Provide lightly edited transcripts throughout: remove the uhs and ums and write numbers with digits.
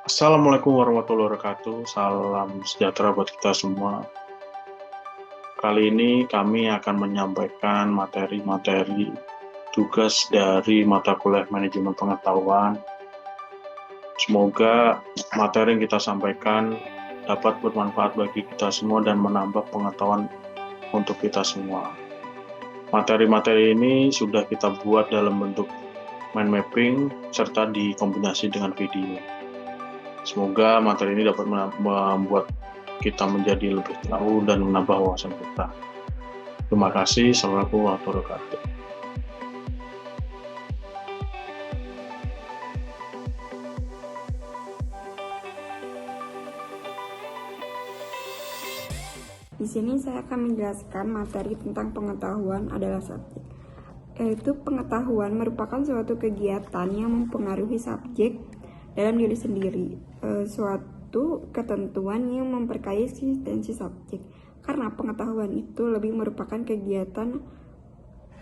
Assalamualaikum warahmatullahi wabarakatuh. Salam sejahtera buat kita semua. Kali ini kami akan menyampaikan materi-materi tugas dari mata kuliah manajemen pengetahuan. Semoga materi yang kita sampaikan dapat bermanfaat bagi kita semua dan menambah pengetahuan untuk kita semua. Materi-materi ini sudah kita buat dalam bentuk mind mapping serta dikombinasi dengan video. Semoga materi ini dapat membuat kita menjadi lebih tahu dan menambah wawasan kita. Terima kasih. Assalamualaikum warahmatullahi wabarakatuh. Di sini saya akan menjelaskan materi tentang pengetahuan adalah subjek. Yaitu pengetahuan merupakan suatu kegiatan yang mempengaruhi subjek dalam diri sendiri, suatu ketentuan yang memperkaya eksistensi subjek. Karena pengetahuan itu lebih merupakan kegiatan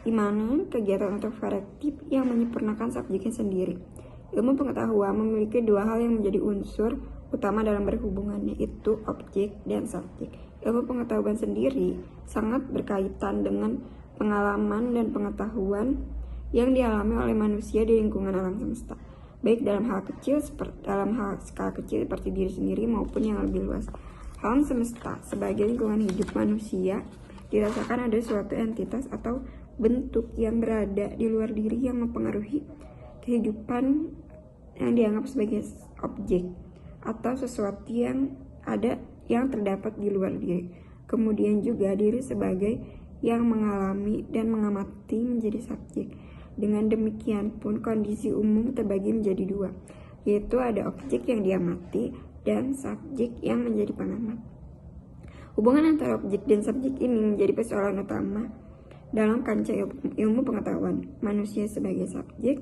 imanan, kegiatan introspektif yang menyempurnakan subjeknya sendiri. Ilmu pengetahuan memiliki dua hal yang menjadi unsur utama dalam berhubungan, yaitu objek dan subjek. Ilmu pengetahuan sendiri sangat berkaitan dengan pengalaman dan pengetahuan yang dialami oleh manusia di lingkungan alam semesta, baik dalam hal skala kecil seperti diri sendiri maupun yang lebih luas. Alam semesta sebagai lingkungan hidup manusia dirasakan ada suatu entitas atau bentuk yang berada di luar diri yang mempengaruhi kehidupan yang dianggap sebagai objek atau sesuatu yang ada yang terdapat di luar diri. Kemudian juga diri sebagai yang mengalami dan mengamati menjadi subjek. Dengan demikian pun kondisi umum terbagi menjadi dua, yaitu ada objek yang diamati dan subjek yang menjadi pengamat. Hubungan antara objek dan subjek ini menjadi persoalan utama dalam kancah ilmu pengetahuan. Manusia sebagai subjek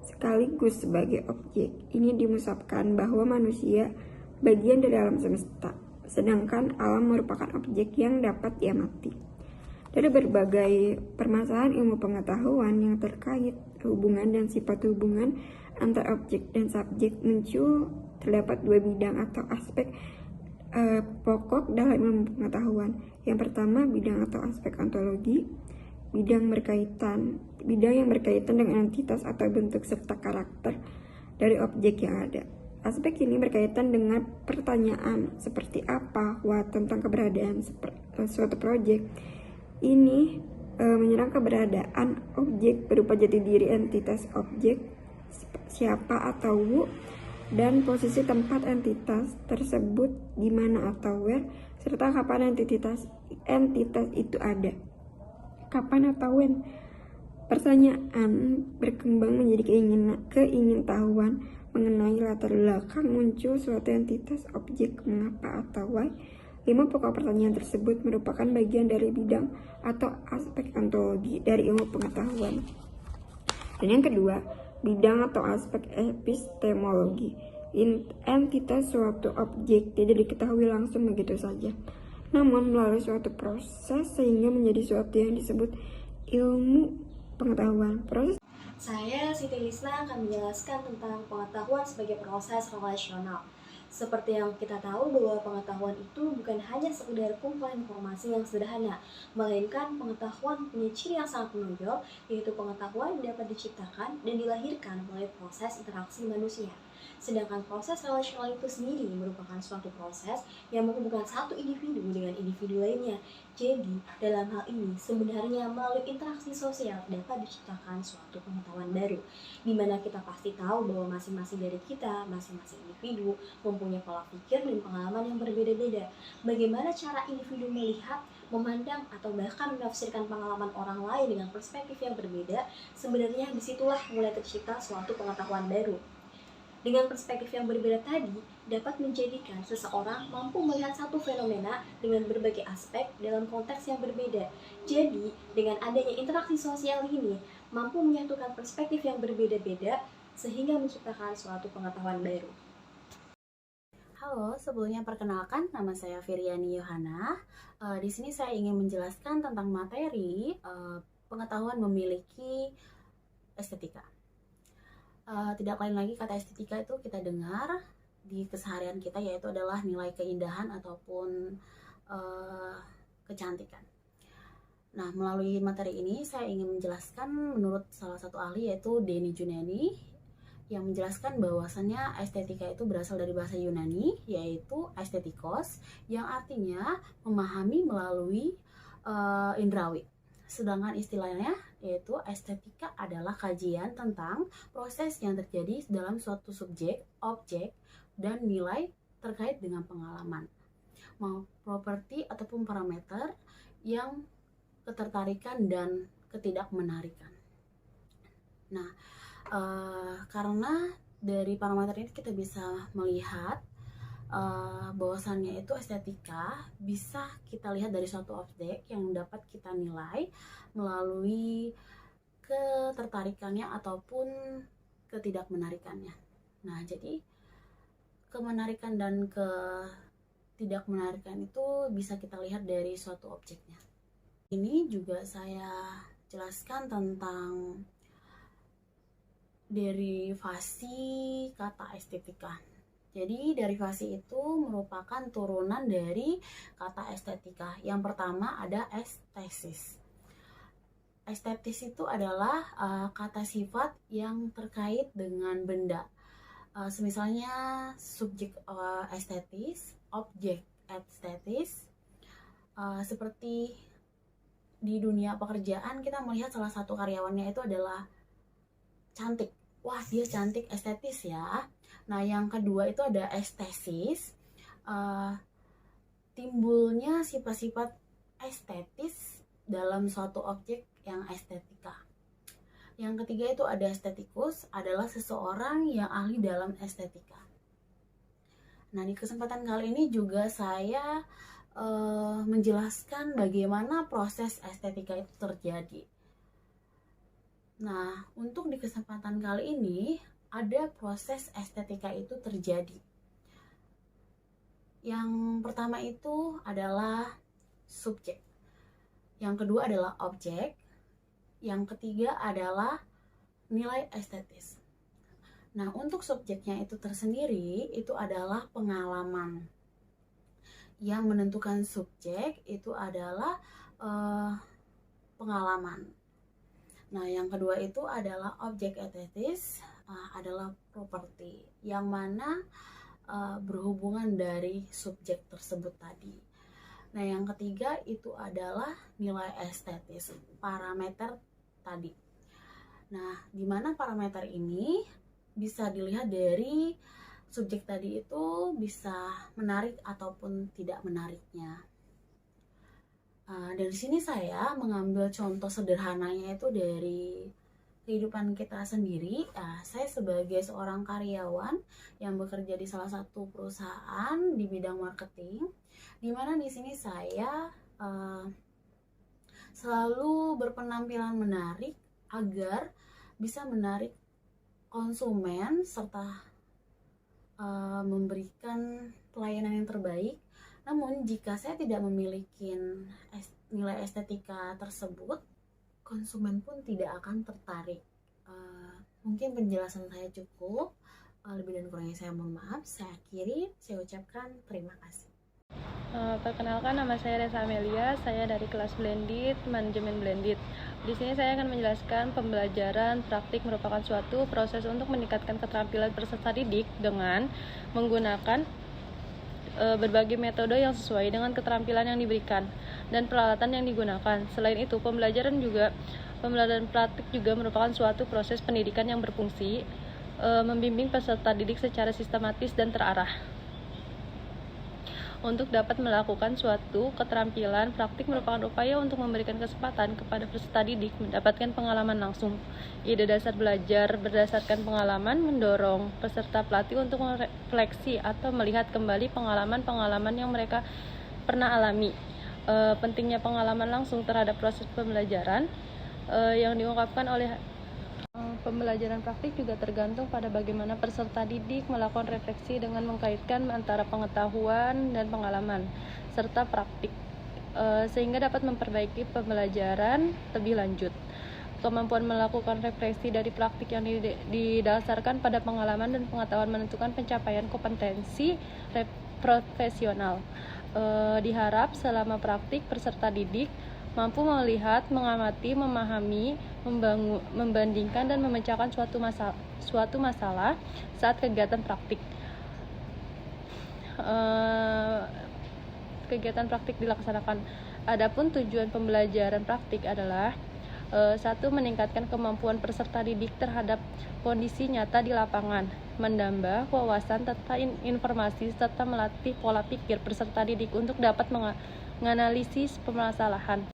sekaligus sebagai objek. Ini dimusabkan bahwa manusia bagian dari alam semesta, sedangkan alam merupakan objek yang dapat diamati. Dari berbagai permasalahan ilmu pengetahuan yang terkait hubungan dan sifat hubungan antara objek dan subjek muncul terdapat dua bidang atau aspek pokok dalam ilmu pengetahuan. Yang pertama, bidang atau aspek ontologi, bidang yang berkaitan dengan entitas atau bentuk serta karakter dari objek yang ada. Aspek ini berkaitan dengan pertanyaan seperti apa, what, tentang keberadaan suatu proyek. Ini menyerang keberadaan objek berupa jati diri entitas objek, siapa atau who, dan posisi tempat entitas tersebut di mana atau where, serta kapan entitas itu ada, kapan atau when. Pertanyaan berkembang menjadi keingintahuan mengenai latar belakang muncul suatu entitas objek, mengapa atau why. 5 pokok pertanyaan tersebut merupakan bagian dari bidang atau aspek ontologi dari ilmu pengetahuan. Dan yang kedua, bidang atau aspek epistemologi. Entitas suatu objek tidak diketahui langsung begitu saja, namun melalui suatu proses sehingga menjadi suatu yang disebut ilmu pengetahuan. Saya, Siti Lisna, akan menjelaskan tentang pengetahuan sebagai proses relasional. Seperti yang kita tahu bahwa pengetahuan itu bukan hanya sekedar kumpulan informasi yang sederhana, melainkan pengetahuan punya ciri yang sangat menonjol, yaitu pengetahuan dapat diciptakan dan dilahirkan melalui proses interaksi manusia. Sedangkan proses relasional itu sendiri merupakan suatu proses yang menghubungkan satu individu dengan individu lainnya. Jadi, dalam hal ini sebenarnya melalui interaksi sosial dapat diciptakan suatu pengetahuan baru, di mana kita pasti tahu bahwa masing-masing dari kita, masing-masing individu mempunyai pola pikir dan pengalaman yang berbeda-beda. Bagaimana cara individu melihat, memandang, atau bahkan menafsirkan pengalaman orang lain dengan perspektif yang berbeda, sebenarnya disitulah mulai tercipta suatu pengetahuan baru. Dengan perspektif yang berbeda tadi, dapat menjadikan seseorang mampu melihat satu fenomena dengan berbagai aspek dalam konteks yang berbeda. Jadi, dengan adanya interaksi sosial ini, mampu menyatukan perspektif yang berbeda-beda sehingga menciptakan suatu pengetahuan baru. Halo, sebelumnya perkenalkan, nama saya Firyani Yohana. Di sini saya ingin menjelaskan tentang materi pengetahuan memiliki estetika. Tidak lain lagi kata estetika itu kita dengar di keseharian kita, yaitu adalah nilai keindahan ataupun kecantikan. Nah, melalui materi ini saya ingin menjelaskan menurut salah satu ahli, yaitu Denny Juneni, yang menjelaskan bahwasannya estetika itu berasal dari bahasa Yunani, yaitu estetikos, yang artinya memahami melalui indrawi. Sedangkan istilahnya yaitu estetika adalah kajian tentang proses yang terjadi dalam suatu subjek, objek, dan nilai terkait dengan pengalaman, mau properti ataupun parameter yang ketertarikan dan ketidakmenarikan. Nah, karena dari parameter ini kita bisa melihat bahwasannya itu estetika bisa kita lihat dari suatu objek yang dapat kita nilai melalui ketertarikannya ataupun ketidakmenarikannya. Nah, jadi kemenarikan dan ketidakmenarikan itu bisa kita lihat dari suatu objeknya. Ini juga saya jelaskan tentang derivasi kata estetika. Jadi derivasi itu merupakan turunan dari kata estetika. Yang pertama ada estesis. Estetis itu adalah kata sifat yang terkait dengan benda. Semisalnya subjek estetis, objek estetis. Seperti di dunia pekerjaan kita melihat salah satu karyawannya itu adalah cantik. Wah, dia cantik, estetis ya. Nah, yang kedua itu ada estesis. Timbulnya sifat-sifat estetis dalam suatu objek yang estetika. Yang ketiga itu ada estetikus, adalah seseorang yang ahli dalam estetika. Nah, di kesempatan kali ini juga saya menjelaskan bagaimana proses estetika itu terjadi. Nah, untuk di kesempatan kali ini ada proses estetika itu terjadi. Yang pertama itu adalah subjek. Yang kedua adalah objek. Yang ketiga adalah nilai estetis. Nah, untuk subjeknya itu tersendiri itu adalah pengalaman. Yang menentukan subjek itu adalah pengalaman. Nah, yang kedua itu adalah objek estetis, adalah properti, yang mana berhubungan dari subjek tersebut tadi. Nah, yang ketiga itu adalah nilai estetis, parameter tadi. Nah, di mana parameter ini bisa dilihat dari subjek tadi itu bisa menarik ataupun tidak menariknya. Dari sini saya mengambil contoh sederhananya itu dari kehidupan kita sendiri. Saya sebagai seorang karyawan yang bekerja di salah satu perusahaan di bidang marketing, di mana di sini saya selalu berpenampilan menarik agar bisa menarik konsumen serta memberikan pelayanan yang terbaik. Namun jika saya tidak memiliki nilai estetika tersebut, konsumen pun tidak akan tertarik. Mungkin penjelasan saya cukup. Lebih dan kurangnya saya mohon maaf. Saya akhiri, saya ucapkan terima kasih. Perkenalkan, nama saya Reza Amelia, saya dari kelas Blended, Manajemen Blended. Di sini saya akan menjelaskan pembelajaran praktik merupakan suatu proses untuk meningkatkan keterampilan peserta didik dengan menggunakan berbagai metode yang sesuai dengan keterampilan yang diberikan dan peralatan yang digunakan. Selain itu, pembelajaran praktik juga merupakan suatu proses pendidikan yang berfungsi membimbing peserta didik secara sistematis dan terarah. Untuk dapat melakukan suatu keterampilan praktik merupakan upaya untuk memberikan kesempatan kepada peserta didik mendapatkan pengalaman langsung. Ide dasar belajar berdasarkan pengalaman mendorong peserta pelatih untuk merefleksi atau melihat kembali pengalaman-pengalaman yang mereka pernah alami. Pentingnya pengalaman langsung terhadap proses pembelajaran yang diungkapkan oleh pembelajaran praktik juga tergantung pada bagaimana peserta didik melakukan refleksi dengan mengkaitkan antara pengetahuan dan pengalaman serta praktik sehingga dapat memperbaiki pembelajaran lebih lanjut. Kemampuan melakukan refleksi dari praktik yang didasarkan pada pengalaman dan pengetahuan menentukan pencapaian kompetensi profesional. Diharap selama praktik peserta didik mampu melihat, mengamati, memahami, membandingkan dan memecahkan suatu masalah saat kegiatan praktik. Kegiatan praktik dilaksanakan. Adapun tujuan pembelajaran praktik adalah 1. Meningkatkan kemampuan peserta didik terhadap kondisi nyata di lapangan, menambah wawasan tentang informasi serta melatih pola pikir peserta didik untuk dapat menganalisis permasalahan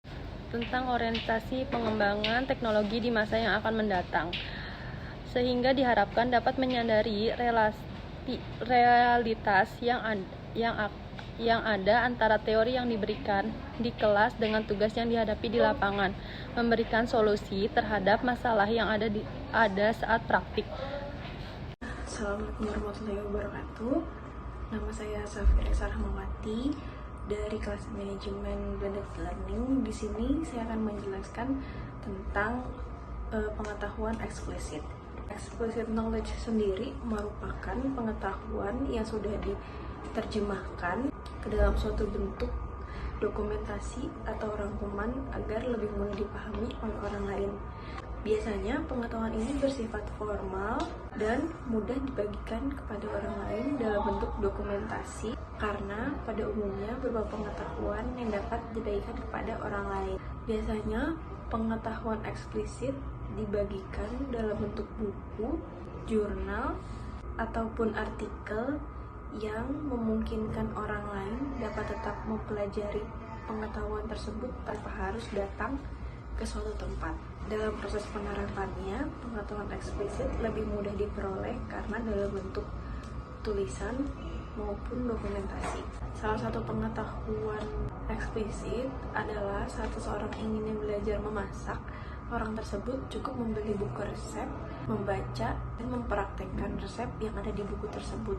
tentang orientasi pengembangan teknologi di masa yang akan mendatang, sehingga diharapkan dapat menyadari realitas yang ada antara teori yang diberikan di kelas dengan tugas yang dihadapi di lapangan, memberikan solusi terhadap masalah yang ada saat praktik. Assalamualaikum warahmatullahi wabarakatuh. Nama saya Safira Sarahmawati dari kelas manajemen blended learning. Di sini saya akan menjelaskan tentang pengetahuan eksplisit. Explicit knowledge sendiri merupakan pengetahuan yang sudah diterjemahkan ke dalam suatu bentuk dokumentasi atau rangkuman agar lebih mudah dipahami oleh orang lain. Biasanya pengetahuan ini bersifat formal dan mudah dibagikan kepada orang lain dalam bentuk dokumentasi karena pada umumnya berupa pengetahuan yang dapat dibagikan kepada orang lain. Biasanya pengetahuan eksplisit dibagikan dalam bentuk buku, jurnal, ataupun artikel yang memungkinkan orang lain dapat tetap mempelajari pengetahuan tersebut tanpa harus datang ke suatu tempat. Dalam proses penerapannya, pengetahuan eksplisit lebih mudah diperoleh karena dalam bentuk tulisan maupun dokumentasi. Salah satu pengetahuan eksplisit adalah saat seseorang ingin belajar memasak, orang tersebut cukup membeli buku resep, membaca, dan mempraktekkan resep yang ada di buku tersebut,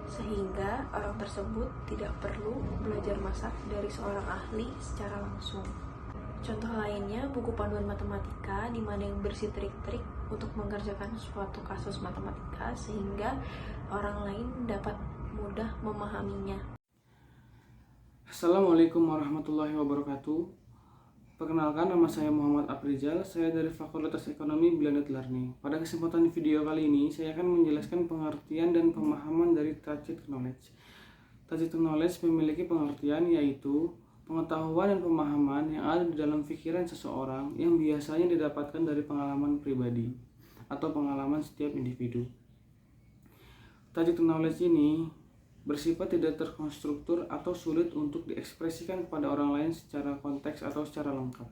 sehingga orang tersebut tidak perlu belajar masak dari seorang ahli secara langsung. Contoh lainnya, buku panduan matematika di mana yang berisi trik-trik untuk mengerjakan suatu kasus matematika sehingga orang lain dapat mudah memahaminya. Assalamualaikum warahmatullahi wabarakatuh. Perkenalkan, nama saya Muhammad Aprizal, saya dari Fakultas Ekonomi Blended Learning. Pada kesempatan video kali ini, saya akan menjelaskan pengertian dan pemahaman dari tacit knowledge. Tacit knowledge memiliki pengertian yaitu pengetahuan dan pemahaman yang ada di dalam pikiran seseorang yang biasanya didapatkan dari pengalaman pribadi atau pengalaman setiap individu. Tacit knowledge ini bersifat tidak terkonstruktur atau sulit untuk diekspresikan kepada orang lain secara konteks atau secara lengkap.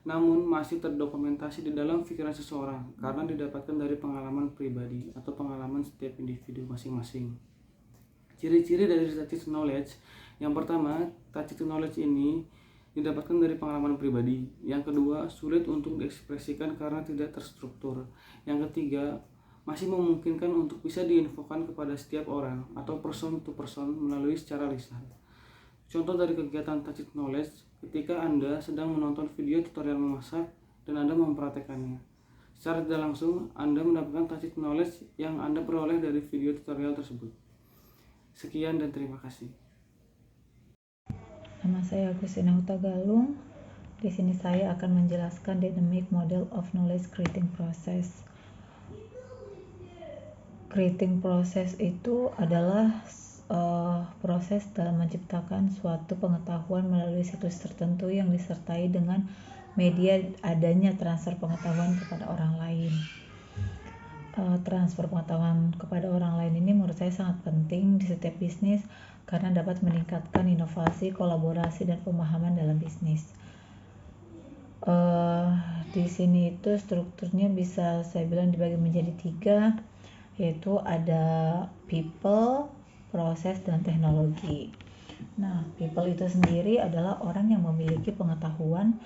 Namun masih terdokumentasi di dalam pikiran seseorang karena didapatkan dari pengalaman pribadi atau pengalaman setiap individu masing-masing. Ciri-ciri dari tacit knowledge: yang pertama, tacit knowledge ini didapatkan dari pengalaman pribadi. Yang kedua, sulit untuk diekspresikan karena tidak terstruktur. Yang ketiga, masih memungkinkan untuk bisa diinfokan kepada setiap orang atau person to person melalui secara lisan. Contoh dari kegiatan tacit knowledge ketika Anda sedang menonton video tutorial memasak dan Anda mempraktekannya. Secara tidak langsung, Anda mendapatkan tacit knowledge yang Anda peroleh dari video tutorial tersebut. Sekian dan terima kasih. Nama saya Agustina Huta Galung. Di sini saya akan menjelaskan dynamic model of knowledge creating process. Creating process itu adalah proses dalam menciptakan suatu pengetahuan melalui siklus tertentu yang disertai dengan media adanya transfer pengetahuan kepada orang lain. Transfer pengetahuan kepada orang lain ini menurut saya sangat penting di setiap bisnis karena dapat meningkatkan inovasi, kolaborasi, dan pemahaman dalam bisnis. Di sini itu strukturnya bisa saya bilang dibagi menjadi 3, yaitu ada people, proses, dan teknologi. Nah, people itu sendiri adalah orang yang memiliki pengetahuan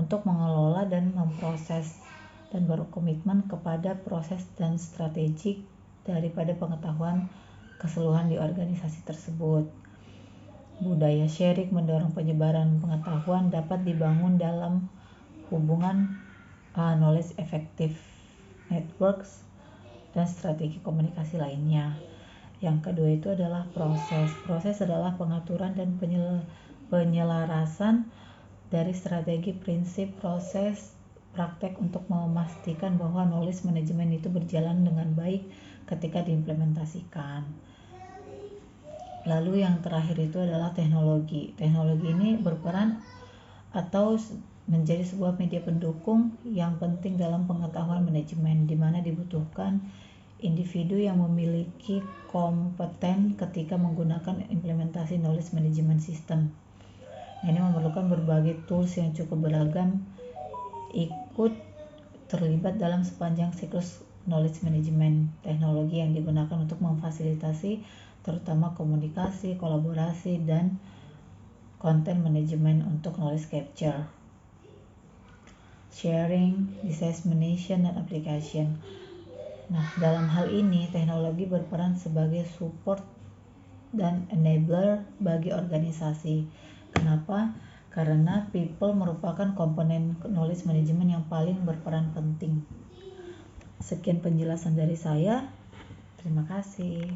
untuk mengelola dan memproses dan berkomitmen kepada proses dan strategik daripada pengetahuan keseluruhan di organisasi tersebut. Budaya sharing mendorong penyebaran pengetahuan dapat dibangun dalam hubungan knowledge effective networks, dan strategi komunikasi lainnya. Yang kedua itu adalah proses. Proses adalah pengaturan dan penyelarasan dari strategi, prinsip, proses, praktek untuk memastikan bahwa knowledge management itu berjalan dengan baik ketika diimplementasikan. Lalu yang terakhir itu adalah teknologi. Teknologi ini berperan atau menjadi sebuah media pendukung yang penting dalam pengetahuan manajemen, di mana dibutuhkan individu yang memiliki kompeten ketika menggunakan implementasi knowledge management system. Ini memerlukan berbagai tools yang cukup beragam ikut terlibat dalam sepanjang siklus knowledge management. Teknologi yang digunakan untuk memfasilitasi terutama komunikasi, kolaborasi, dan content management untuk knowledge capture, sharing, dissemination, dan application. Nah, dalam hal ini teknologi berperan sebagai support dan enabler bagi organisasi. Kenapa? Karena people merupakan komponen knowledge management yang paling berperan penting. Sekian penjelasan dari saya. Terima kasih.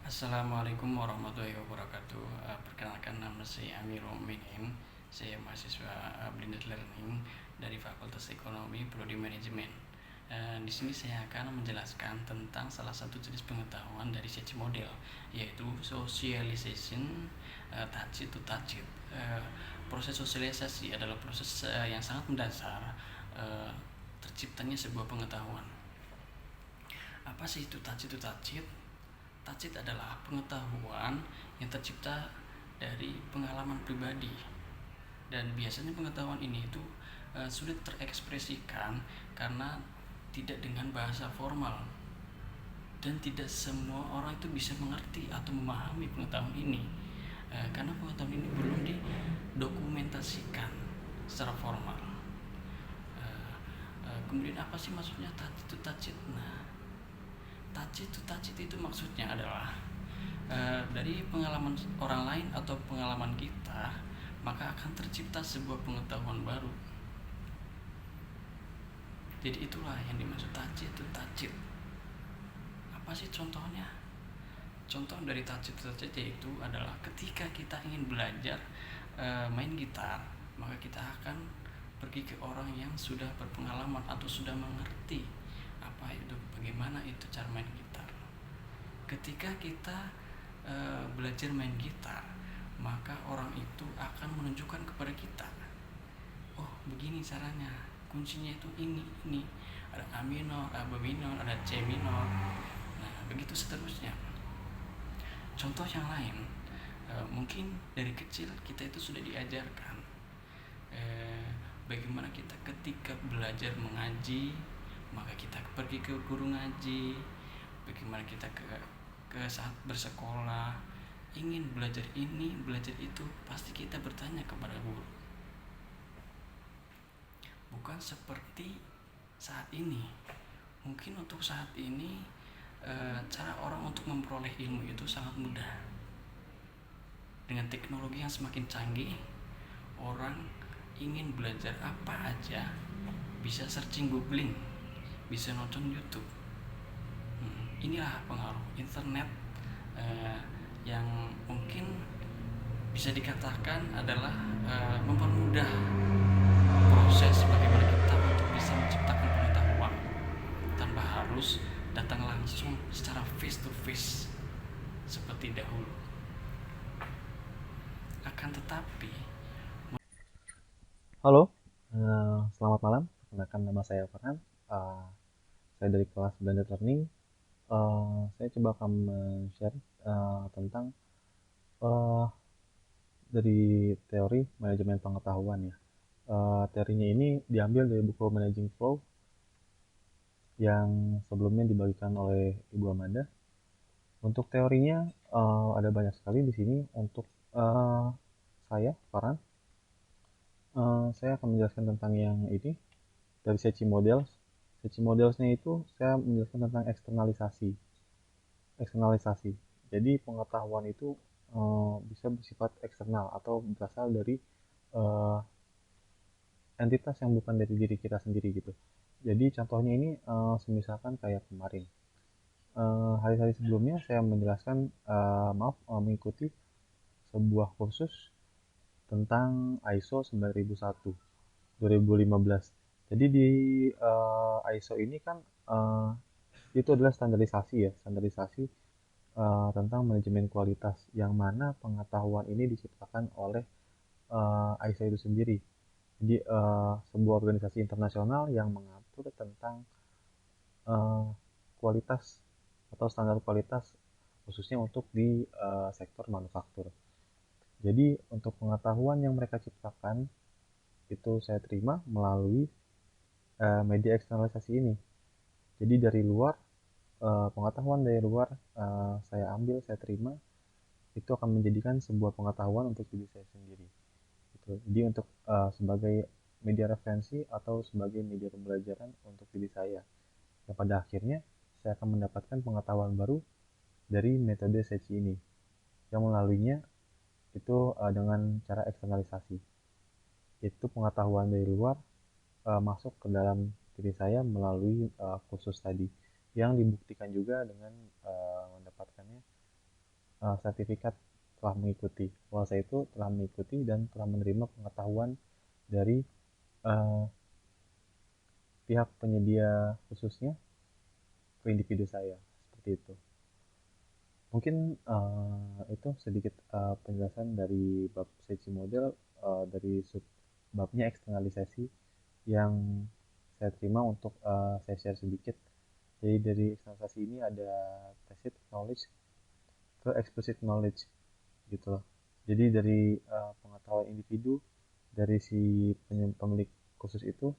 Assalamualaikum warahmatullahi wabarakatuh. Perkenalkan, nama saya Amirul Mukminin. Saya mahasiswa blended learning dari Fakultas Ekonomi Prodi Manajemen. Di sini saya akan menjelaskan tentang salah satu jenis pengetahuan dari SECI model, yaitu socialization, touch it to touch it. Proses sosialisasi adalah proses yang sangat mendasar terciptanya sebuah pengetahuan. Apa sih itu touch it to touch it? Touch it adalah pengetahuan yang tercipta dari pengalaman pribadi, dan biasanya pengetahuan ini itu sulit terekspresikan karena tidak dengan bahasa formal, dan tidak semua orang itu bisa mengerti atau memahami pengetahuan ini karena pengetahuan ini belum didokumentasikan secara formal. Kemudian apa sih maksudnya touch it to touch it? Nah, touch it to touch it itu maksudnya adalah dari pengalaman orang lain atau pengalaman kita, maka akan tercipta sebuah pengetahuan baru. Jadi itulah yang dimaksud touch it to touch it. Apa sih contohnya? Contoh dari touch it to touch it yaitu adalah ketika kita ingin belajar main gitar, maka kita akan pergi ke orang yang sudah berpengalaman atau sudah mengerti apa itu, bagaimana itu cara main gitar. Ketika kita belajar main gitar, maka orang itu akan menunjukkan kepada kita, oh begini caranya, kuncinya itu ini, ada A minor, A minor, ada C minor. Nah, begitu seterusnya. Contoh yang lain, mungkin dari kecil kita itu sudah diajarkan bagaimana kita ketika belajar mengaji, maka kita pergi ke guru ngaji. Bagaimana kita ke saat bersekolah ingin belajar ini, belajar itu, pasti kita bertanya kepada guru. Bukan seperti saat ini. Mungkin untuk saat ini cara orang untuk memperoleh ilmu itu sangat mudah. Dengan teknologi yang semakin canggih, orang ingin belajar apa aja bisa searching, googling, bisa nonton YouTube. Inilah pengaruh internet yang mungkin bisa dikatakan adalah mempermudah proses bagaimana kita untuk bisa menciptakan pengetahuan tanpa harus datang langsung secara face to face seperti dahulu. Akan tetapi, halo, selamat malam. Perkenalkan, nama saya Farhan. Saya dari kelas Blended Learning. Saya coba akan share tentang dari teori manajemen pengetahuan ya. Teorinya ini diambil dari buku Managing Flow yang sebelumnya dibagikan oleh Ibu Amanda. Untuk teorinya ada banyak sekali di sini. Untuk saya, Farhan, saya akan menjelaskan tentang yang ini dari SECI Models. SECI Modelsnya itu saya menjelaskan tentang eksternalisasi. Jadi pengetahuan itu bisa bersifat eksternal atau berasal dari entitas yang bukan dari diri kita sendiri gitu. Jadi contohnya ini semisalkan kayak kemarin hari-hari sebelumnya saya menjelaskan mengikuti sebuah kursus tentang ISO 9001 2015. Jadi di ISO ini kan itu adalah standarisasi tentang manajemen kualitas, yang mana pengetahuan ini diciptakan oleh ISO itu sendiri. Jadi sebuah organisasi internasional yang mengatur tentang kualitas atau standar kualitas khususnya untuk di sektor manufaktur. Jadi untuk pengetahuan yang mereka ciptakan itu saya terima melalui media eksternalisasi ini. Jadi dari luar pengetahuan dari luar saya ambil, saya terima, itu akan menjadikan sebuah pengetahuan untuk diri saya sendiri. Gitu. Jadi untuk sebagai media referensi atau sebagai media pembelajaran untuk diri saya. Dan pada akhirnya saya akan mendapatkan pengetahuan baru dari metode Sechi ini, yang melaluinya itu dengan cara eksternalisasi. Itu pengetahuan dari luar masuk ke dalam diri saya melalui kursus tadi, yang dibuktikan juga dengan mendapatkannya sertifikat telah mengikuti, bahwa saya itu telah mengikuti dan telah menerima pengetahuan dari pihak penyedia khususnya ke individu saya, seperti itu. Mungkin itu sedikit penjelasan dari bab Sechi model dari babnya eksternalisasi yang saya terima untuk saya share sedikit. Jadi dari eksternalisasi ini ada tacit knowledge ke explicit knowledge gitu loh. Jadi dari pengetahuan individu dari si pemilik khusus itu,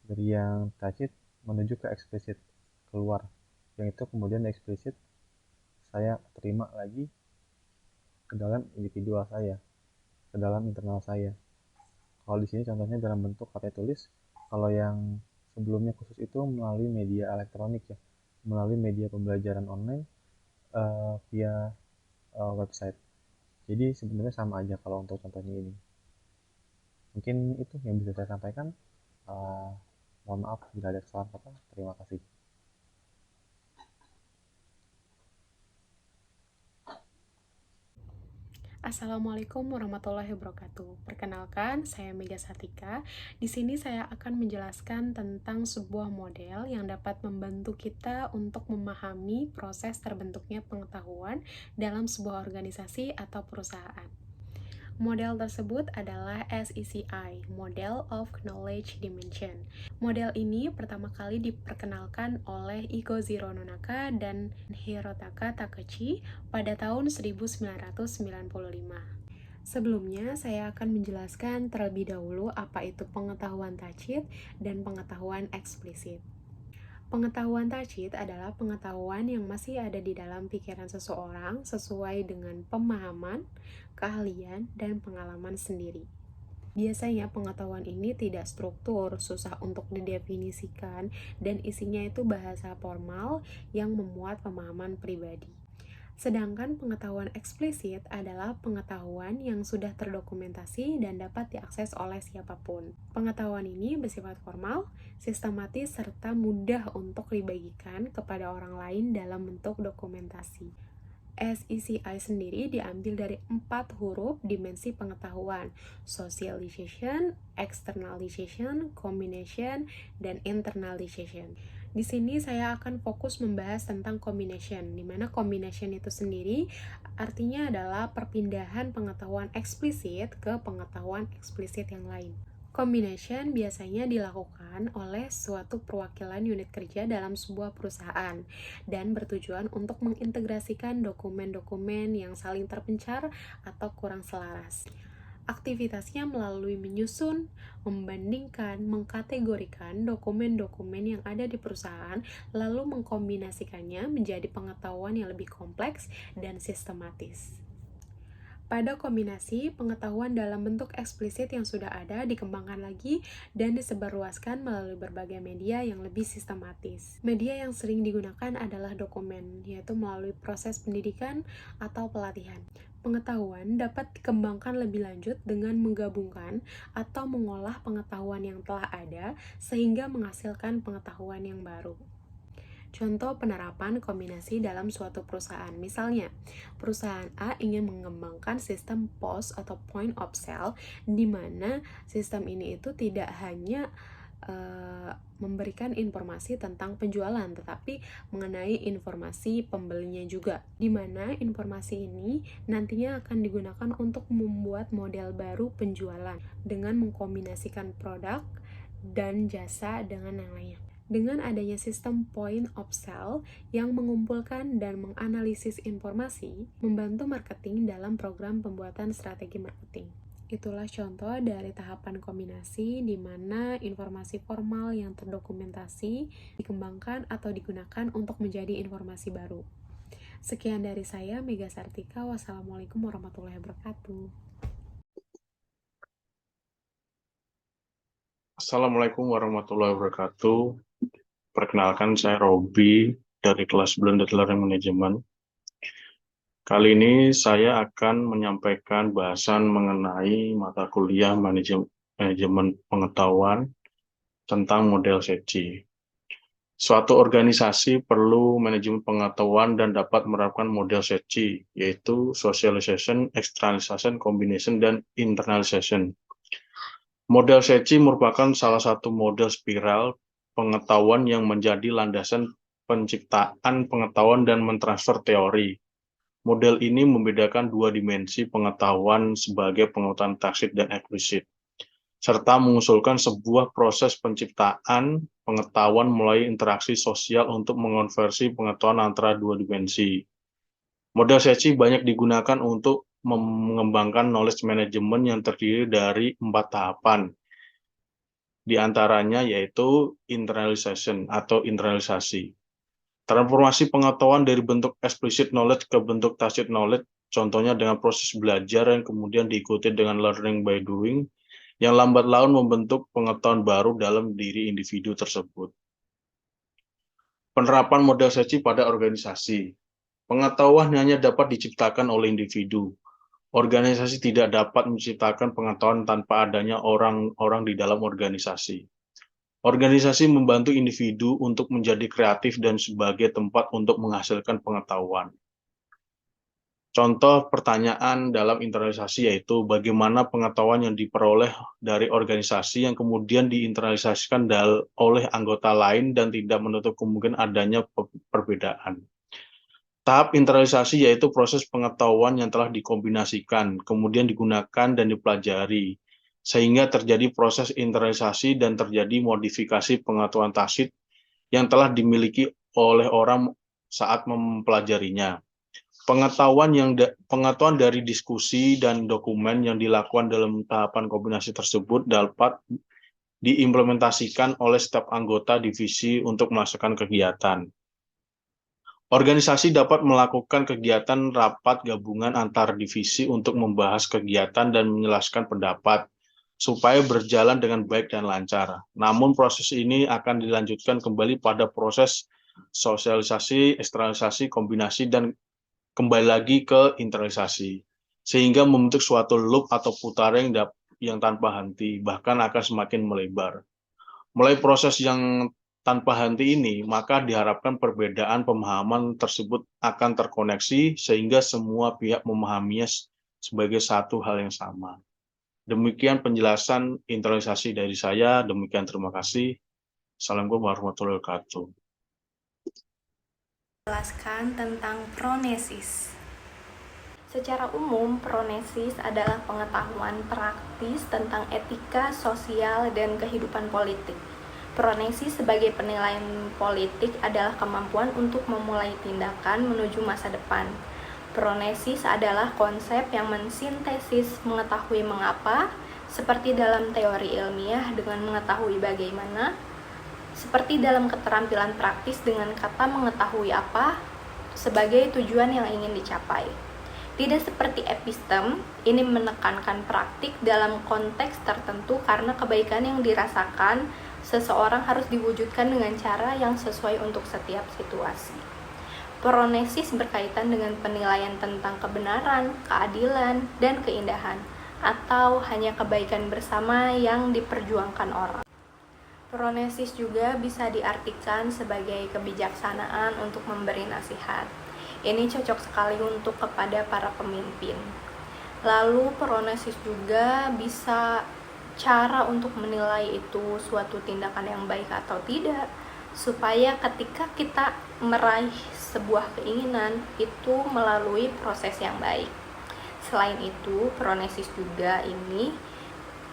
dari yang tacit menuju ke explicit keluar, yang itu kemudian explicit saya terima lagi ke dalam individual saya, ke dalam internal saya. Kalau di sini contohnya dalam bentuk karya tulis, kalau yang sebelumnya khusus itu melalui media elektronik ya, melalui media pembelajaran online via website. Jadi sebenarnya sama aja kalau untuk contohnya ini. Mungkin itu yang bisa saya sampaikan. Mohon maaf bila ada kesalahan kata. Terima kasih. Assalamualaikum warahmatullahi wabarakatuh. Perkenalkan, saya Mega Satika. Di sini saya akan menjelaskan tentang sebuah model yang dapat membantu kita untuk memahami proses terbentuknya pengetahuan dalam sebuah organisasi atau perusahaan. Model tersebut adalah SECI, Model of Knowledge Dimension. Model ini pertama kali diperkenalkan oleh Ikoziro Nonaka dan Hirotaka Takeuchi pada tahun 1995. Sebelumnya, saya akan menjelaskan terlebih dahulu apa itu pengetahuan tacit dan pengetahuan eksplisit. Pengetahuan tacit adalah pengetahuan yang masih ada di dalam pikiran seseorang sesuai dengan pemahaman, keahlian, dan pengalaman sendiri. Biasanya pengetahuan ini tidak struktur, susah untuk didefinisikan, dan isinya itu bahasa formal yang memuat pemahaman pribadi. Sedangkan pengetahuan eksplisit adalah pengetahuan yang sudah terdokumentasi dan dapat diakses oleh siapapun. Pengetahuan ini bersifat formal, sistematis, serta mudah untuk dibagikan kepada orang lain dalam bentuk dokumentasi. SECI sendiri diambil dari 4 huruf dimensi pengetahuan: socialization, externalization, combination, dan internalization. Di sini saya akan fokus membahas tentang combination, di mana combination itu sendiri artinya adalah perpindahan pengetahuan eksplisit ke pengetahuan eksplisit yang lain. Combination biasanya dilakukan oleh suatu perwakilan unit kerja dalam sebuah perusahaan dan bertujuan untuk mengintegrasikan dokumen-dokumen yang saling terpencar atau kurang selaras. Aktivitasnya melalui menyusun, membandingkan, mengkategorikan dokumen-dokumen yang ada di perusahaan, lalu mengkombinasikannya menjadi pengetahuan yang lebih kompleks dan sistematis. Pada kombinasi, pengetahuan dalam bentuk eksplisit yang sudah ada dikembangkan lagi dan disebarluaskan melalui berbagai media yang lebih sistematis. Media yang sering digunakan adalah dokumen, yaitu melalui proses pendidikan atau pelatihan. Pengetahuan dapat dikembangkan lebih lanjut dengan menggabungkan atau mengolah pengetahuan yang telah ada sehingga menghasilkan pengetahuan yang baru. Contoh penerapan kombinasi dalam suatu perusahaan. Misalnya, perusahaan A ingin mengembangkan sistem POS atau Point of Sale, di mana sistem ini itu tidak hanya memberikan informasi tentang penjualan, tetapi mengenai informasi pembelinya juga, di mana informasi ini nantinya akan digunakan untuk membuat model baru penjualan dengan mengkombinasikan produk dan jasa dengan yang lainnya. Dengan adanya sistem point of sale yang mengumpulkan dan menganalisis informasi, membantu marketing dalam program pembuatan strategi marketing. Itulah contoh dari tahapan kombinasi di mana informasi formal yang terdokumentasi dikembangkan atau digunakan untuk menjadi informasi baru. Sekian dari saya, Mega Sartika. Wassalamualaikum warahmatullahi wabarakatuh. Assalamualaikum warahmatullahi wabarakatuh. Perkenalkan, saya Robi dari kelas Blended Learning Management. Kali ini saya akan menyampaikan bahasan mengenai mata kuliah manajemen pengetahuan tentang model SECI. Suatu organisasi perlu manajemen pengetahuan dan dapat menerapkan model SECI, yaitu Socialization, Externalization, Combination, dan Internalization. Model SECI merupakan salah satu model spiral pengetahuan yang menjadi landasan penciptaan pengetahuan dan mentransfer teori. Model ini membedakan dua dimensi pengetahuan sebagai pengetahuan taksit dan eksplisit, serta mengusulkan sebuah proses penciptaan pengetahuan melalui interaksi sosial untuk mengonversi pengetahuan antara dua dimensi. Model SECI banyak digunakan untuk mengembangkan knowledge management yang terdiri dari 4 tahapan. Di antaranya yaitu internalization atau internalisasi. Transformasi pengetahuan dari bentuk explicit knowledge ke bentuk tacit knowledge, contohnya dengan proses belajar yang kemudian diikuti dengan learning by doing, yang lambat laun membentuk pengetahuan baru dalam diri individu tersebut. Penerapan model SECI pada organisasi. Pengetahuan hanya dapat diciptakan oleh individu. Organisasi tidak dapat menciptakan pengetahuan tanpa adanya orang-orang di dalam organisasi. Organisasi membantu individu untuk menjadi kreatif dan sebagai tempat untuk menghasilkan pengetahuan. Contoh pertanyaan dalam internalisasi yaitu bagaimana pengetahuan yang diperoleh dari organisasi yang kemudian diinternalisasikan oleh anggota lain dan tidak menutup kemungkinan adanya perbedaan. Tahap internalisasi yaitu proses pengetahuan yang telah dikombinasikan, kemudian digunakan dan dipelajari, sehingga terjadi proses internalisasi dan terjadi modifikasi pengetahuan taksit yang telah dimiliki oleh orang saat mempelajarinya. Pengetahuan dari diskusi dan dokumen yang dilakukan dalam tahapan kombinasi tersebut dapat diimplementasikan oleh setiap anggota divisi untuk melaksanakan kegiatan. Organisasi dapat melakukan kegiatan rapat gabungan antar divisi untuk membahas kegiatan dan menjelaskan pendapat, supaya berjalan dengan baik dan lancar. Namun proses ini akan dilanjutkan kembali pada proses sosialisasi, eksternalisasi, kombinasi, dan kembali lagi ke internalisasi, sehingga membentuk suatu loop atau putaran yang tanpa henti, bahkan akan semakin melebar. Mulai proses yang tanpa henti ini, maka diharapkan perbedaan pemahaman tersebut akan terkoneksi sehingga semua pihak memahaminya sebagai satu hal yang sama. Demikian penjelasan internalisasi dari saya. Demikian, terima kasih. Assalamualaikum warahmatullahi wabarakatuh. Jelaskan tentang pronesis. Secara umum, pronesis adalah pengetahuan praktis tentang etika, sosial, dan kehidupan politik. Pronesis sebagai penilaian politik adalah kemampuan untuk memulai tindakan menuju masa depan. Pronesis adalah konsep yang mensintesis mengetahui mengapa, seperti dalam teori ilmiah dengan mengetahui bagaimana, seperti dalam keterampilan praktis dengan kata mengetahui apa, sebagai tujuan yang ingin dicapai. Tidak seperti epistem, ini menekankan praktik dalam konteks tertentu karena kebaikan yang dirasakan seseorang harus diwujudkan dengan cara yang sesuai untuk setiap situasi. Pronesis berkaitan dengan penilaian tentang kebenaran, keadilan, dan keindahan, atau hanya kebaikan bersama yang diperjuangkan orang. Pronesis juga bisa diartikan sebagai kebijaksanaan untuk memberi nasihat. Ini cocok sekali untuk kepada para pemimpin. Lalu pronesis juga bisa cara untuk menilai itu suatu tindakan yang baik atau tidak, supaya ketika kita meraih sebuah keinginan itu melalui proses yang baik. Selain itu, pronesis juga ini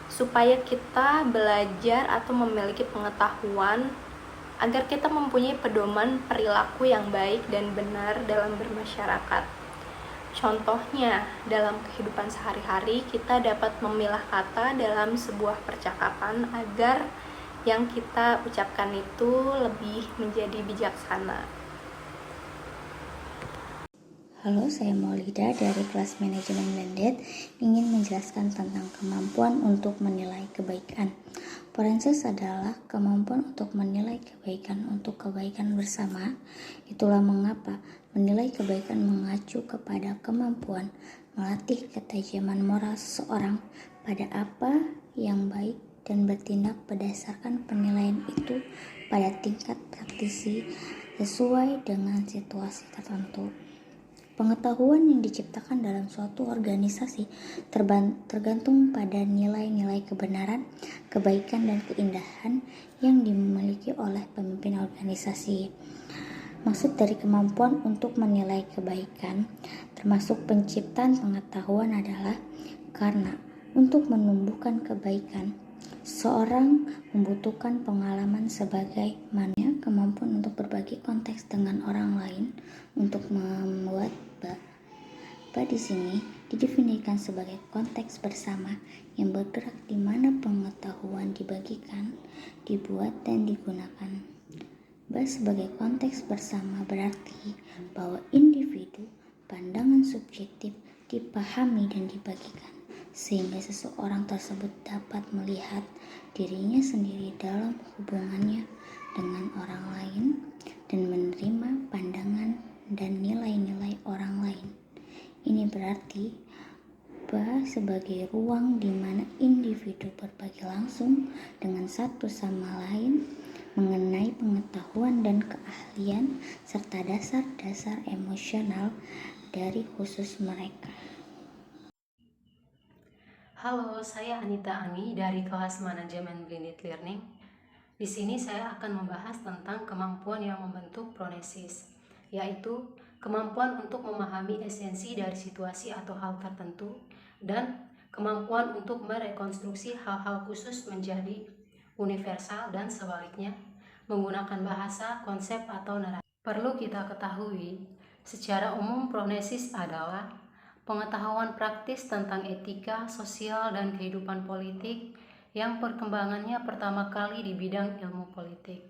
supaya kita belajar atau memiliki pengetahuan agar kita mempunyai pedoman perilaku yang baik dan benar dalam bermasyarakat. Contohnya, dalam kehidupan sehari-hari kita dapat memilah kata dalam sebuah percakapan agar yang kita ucapkan itu lebih menjadi bijaksana. Halo, saya Maulida dari kelas manajemen blended ingin menjelaskan tentang kemampuan untuk menilai kebaikan. Forensis adalah kemampuan untuk menilai kebaikan untuk kebaikan bersama. Itulah mengapa menilai kebaikan mengacu kepada kemampuan melatih ketajaman moral seseorang pada apa yang baik dan bertindak berdasarkan penilaian itu pada tingkat praktisi sesuai dengan situasi tertentu. Pengetahuan yang diciptakan dalam suatu organisasi tergantung pada nilai-nilai kebenaran, kebaikan, dan keindahan yang dimiliki oleh pemimpin organisasi. Maksud dari kemampuan untuk menilai kebaikan, termasuk penciptaan pengetahuan adalah karena untuk menumbuhkan kebaikan, seorang membutuhkan pengalaman sebagai mana kemampuan untuk berbagi konteks dengan orang lain untuk membuat di sini didefinisikan sebagai konteks bersama yang bergerak di mana pengetahuan dibagikan, dibuat, dan digunakan. Sebagai konteks bersama berarti bahwa individu, pandangan subjektif dipahami dan dibagikan, sehingga seseorang tersebut dapat melihat dirinya sendiri dalam hubungannya dengan orang lain dan menerima pandangan dan nilai-nilai orang lain. Ini berarti sebagai ruang di mana individu berbagi langsung dengan satu sama lain mengenai pengetahuan dan keahlian serta dasar-dasar emosional dari khusus mereka. Halo, saya Anita Ani dari kelas manajemen blended learning. Di sini saya akan membahas tentang kemampuan yang membentuk pronesis, yaitu kemampuan untuk memahami esensi dari situasi atau hal tertentu, dan kemampuan untuk merekonstruksi hal-hal khusus menjadi universal dan sebaliknya, menggunakan bahasa, konsep, atau narasi. Perlu kita ketahui, secara umum pronesis adalah pengetahuan praktis tentang etika, sosial, dan kehidupan politik yang perkembangannya pertama kali di bidang ilmu politik.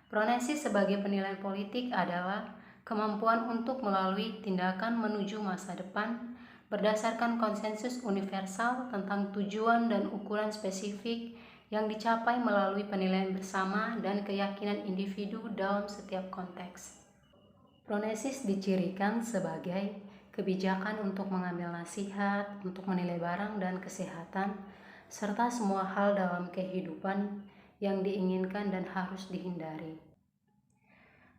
Pronesis sebagai penilaian politik adalah kemampuan untuk melalui tindakan menuju masa depan berdasarkan konsensus universal tentang tujuan dan ukuran spesifik yang dicapai melalui penilaian bersama dan keyakinan individu dalam setiap konteks. Pronesis dicirikan sebagai kebijakan untuk mengambil nasihat, untuk menilai barang dan kesehatan, serta semua hal dalam kehidupan yang diinginkan dan harus dihindari.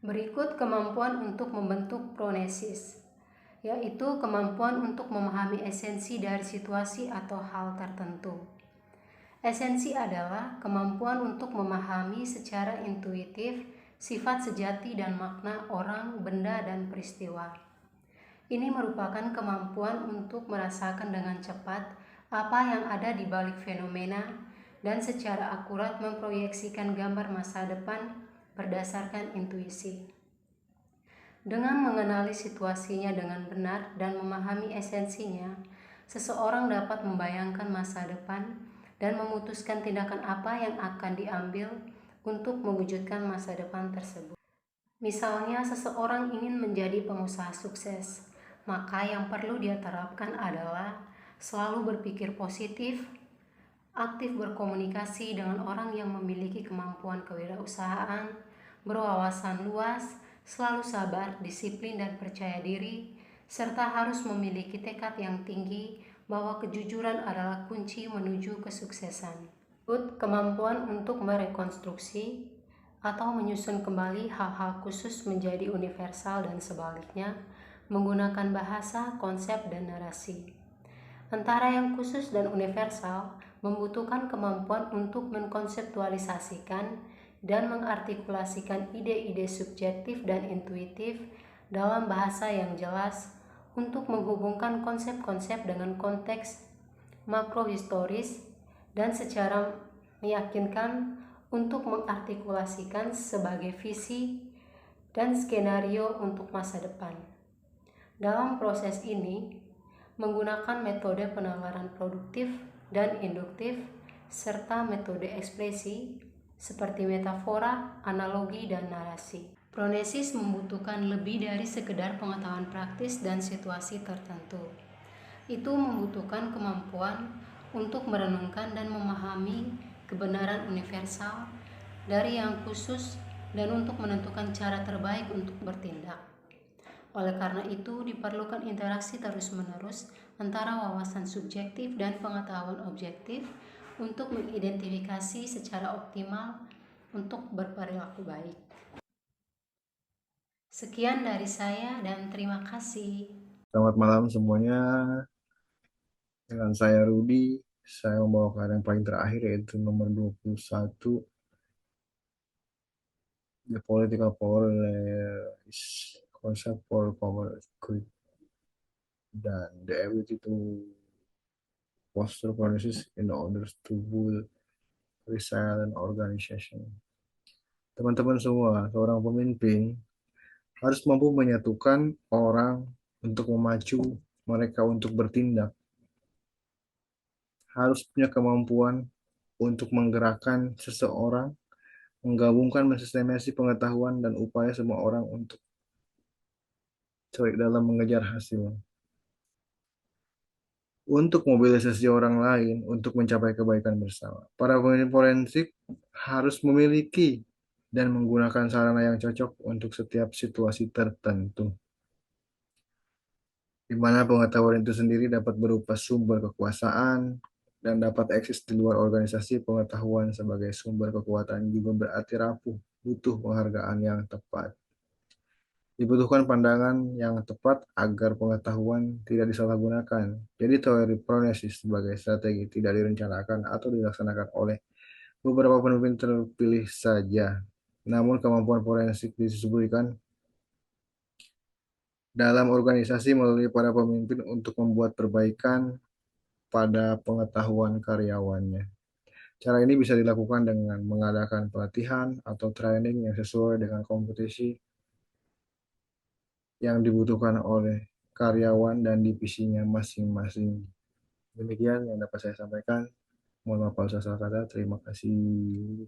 Berikut kemampuan untuk membentuk pronesis, yaitu kemampuan untuk memahami esensi dari situasi atau hal tertentu. Esensi adalah kemampuan untuk memahami secara intuitif sifat sejati dan makna orang, benda, dan peristiwa. Ini merupakan kemampuan untuk merasakan dengan cepat apa yang ada di balik fenomena dan secara akurat memproyeksikan gambar masa depan berdasarkan intuisi. Dengan mengenali situasinya dengan benar dan memahami esensinya, seseorang dapat membayangkan masa depan dan memutuskan tindakan apa yang akan diambil untuk mewujudkan masa depan tersebut. Misalnya, seseorang ingin menjadi pengusaha sukses, Maka yang perlu dia terapkan adalah selalu berpikir positif, aktif berkomunikasi dengan orang yang memiliki kemampuan kewirausahaan, berwawasan luas, selalu sabar, disiplin, dan percaya diri, serta harus memiliki tekad yang tinggi bahwa kejujuran adalah kunci menuju kesuksesan. Kemampuan untuk merekonstruksi atau menyusun kembali hal-hal khusus menjadi universal dan sebaliknya, menggunakan bahasa, konsep, dan narasi. Antara yang khusus dan universal membutuhkan kemampuan untuk mengkonseptualisasikan dan mengartikulasikan ide-ide subjektif dan intuitif dalam bahasa yang jelas untuk menghubungkan konsep-konsep dengan konteks makrohistoris dan secara meyakinkan untuk mengartikulasikan sebagai visi dan skenario untuk masa depan. Dalam proses ini, menggunakan metode penalaran produktif dan induktif, serta metode ekspresi seperti metafora, analogi, dan narasi. Pronesis membutuhkan lebih dari sekedar pengetahuan praktis dan situasi tertentu. Itu membutuhkan kemampuan untuk merenungkan dan memahami kebenaran universal dari yang khusus dan untuk menentukan cara terbaik untuk bertindak. Oleh karena itu, diperlukan interaksi terus-menerus antara wawasan subjektif dan pengetahuan objektif untuk mengidentifikasi secara optimal untuk berperilaku baik. Sekian dari saya dan terima kasih. Selamat malam semuanya. Dengan saya Rudi, saya membawakan yang paling terakhir yaitu nomor 21. The political power is concept for power grid dan the ability to foster pronesis in order to build resilient organization. Teman-teman semua, seorang pemimpin harus mampu menyatukan orang untuk memacu mereka untuk bertindak. Harus punya kemampuan untuk menggerakkan seseorang, menggabungkan mensistemasi pengetahuan dan upaya semua orang untuk dalam mengejar hasil. Untuk mobilisasi orang lain untuk mencapai kebaikan bersama. Para pemimpin forensik harus memiliki dan menggunakan sarana yang cocok untuk setiap situasi tertentu, di mana pengetahuan itu sendiri dapat berupa sumber kekuasaan dan dapat eksis di luar organisasi. Pengetahuan sebagai sumber kekuatan juga berarti rapuh, butuh penghargaan yang tepat. Dibutuhkan pandangan yang tepat agar pengetahuan tidak disalahgunakan. Jadi teori pronesis sebagai strategi tidak direncanakan atau dilaksanakan oleh beberapa pemimpin terpilih saja. Namun kemampuan forensik disebutkan dalam organisasi melalui para pemimpin untuk membuat perbaikan pada pengetahuan karyawannya. Cara ini bisa dilakukan dengan mengadakan pelatihan atau training yang sesuai dengan kompetisi yang dibutuhkan oleh karyawan dan divisinya masing-masing. Demikian yang dapat saya sampaikan. Mohon maaf kalau salah kata. Terima kasih.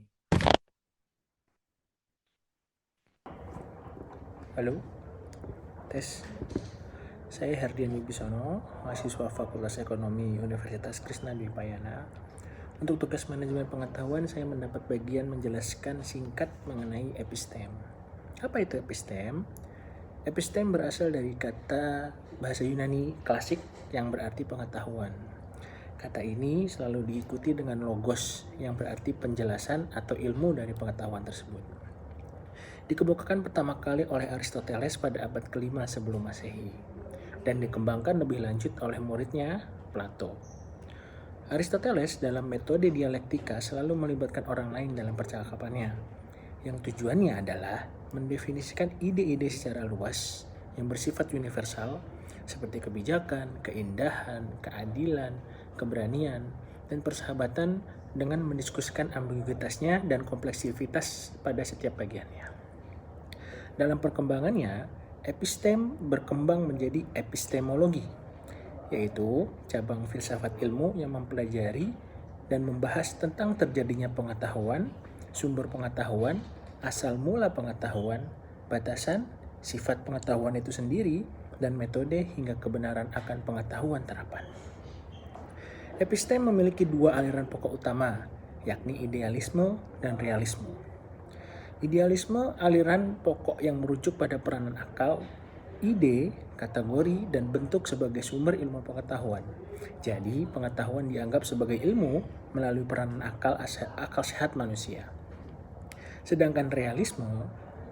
Halo, tes. Saya Herdian Wibisono, mahasiswa Fakultas Ekonomi Universitas Krishna Dwi Payana. Untuk tugas manajemen pengetahuan, saya mendapat bagian menjelaskan singkat mengenai epistem. Apa itu epistem? Epistem berasal dari kata bahasa Yunani klasik yang berarti pengetahuan. Kata ini selalu diikuti dengan logos yang berarti penjelasan atau ilmu dari pengetahuan tersebut. Dikemukakan pertama kali oleh Aristoteles pada abad ke-5 sebelum Masehi dan dikembangkan lebih lanjut oleh muridnya Plato. Aristoteles dalam metode dialektika selalu melibatkan orang lain dalam percakapannya, yang tujuannya adalah mendefinisikan ide-ide secara luas yang bersifat universal seperti kebijakan, keindahan, keadilan, keberanian, dan persahabatan dengan mendiskusikan ambiguitasnya dan kompleksivitas pada setiap bagiannya. Dalam perkembangannya, epistem berkembang menjadi epistemologi, yaitu cabang filsafat ilmu yang mempelajari dan membahas tentang terjadinya pengetahuan, sumber pengetahuan, asal mula pengetahuan, batasan, sifat pengetahuan itu sendiri, dan metode hingga kebenaran akan pengetahuan terapan. Episteme memiliki dua aliran pokok utama, yakni idealisme dan realisme. Idealisme aliran pokok yang merujuk pada peranan akal, ide, kategori, dan bentuk sebagai sumber ilmu pengetahuan. Jadi, pengetahuan dianggap sebagai ilmu melalui peranan akal sehat manusia. Sedangkan realisme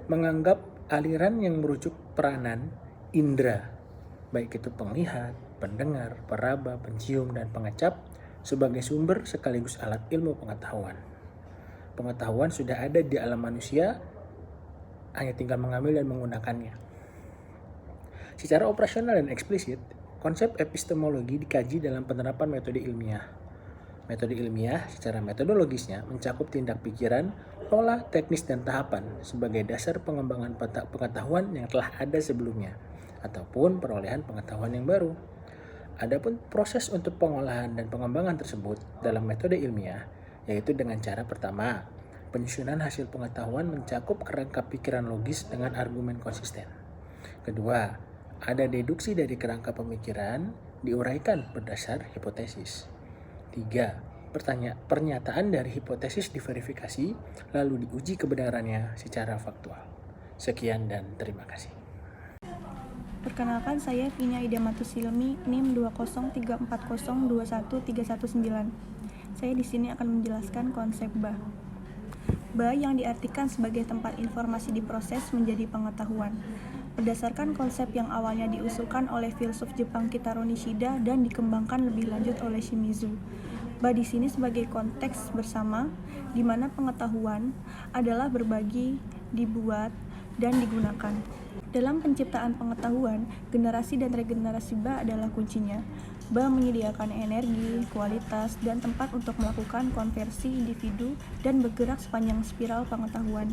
menganggap aliran yang merujuk peranan indera, baik itu penglihat, pendengar, peraba, pencium, dan pengecap sebagai sumber sekaligus alat ilmu pengetahuan. Pengetahuan sudah ada di alam manusia, hanya tinggal mengambil dan menggunakannya. Secara operasional dan eksplisit, konsep epistemologi dikaji dalam penerapan metode ilmiah. Metode ilmiah secara metodologisnya mencakup tindak pikiran, pola, teknis, dan tahapan sebagai dasar pengembangan pengetahuan yang telah ada sebelumnya, ataupun perolehan pengetahuan yang baru. Adapun proses untuk pengolahan dan pengembangan tersebut dalam metode ilmiah, yaitu dengan cara pertama, penyusunan hasil pengetahuan mencakup kerangka pikiran logis dengan argumen konsisten. Kedua, ada deduksi dari kerangka pemikiran diuraikan berdasar hipotesis. 3. Pernyataan dari hipotesis diverifikasi lalu diuji kebenarannya secara faktual. Sekian dan terima kasih. Perkenalkan, saya Vina Ida Matusilmi, NIM 20340213119. Saya di sini akan menjelaskan konsep Ba. Ba yang diartikan sebagai tempat informasi diproses menjadi pengetahuan. Berdasarkan konsep yang awalnya diusulkan oleh filsuf Jepang Kitaro Nishida dan dikembangkan lebih lanjut oleh Shimizu. Ba di sini sebagai konteks bersama, di mana pengetahuan adalah berbagi, dibuat, dan digunakan. Dalam penciptaan pengetahuan, generasi dan regenerasi Ba adalah kuncinya. Ba menyediakan energi, kualitas, dan tempat untuk melakukan konversi individu dan bergerak sepanjang spiral pengetahuan.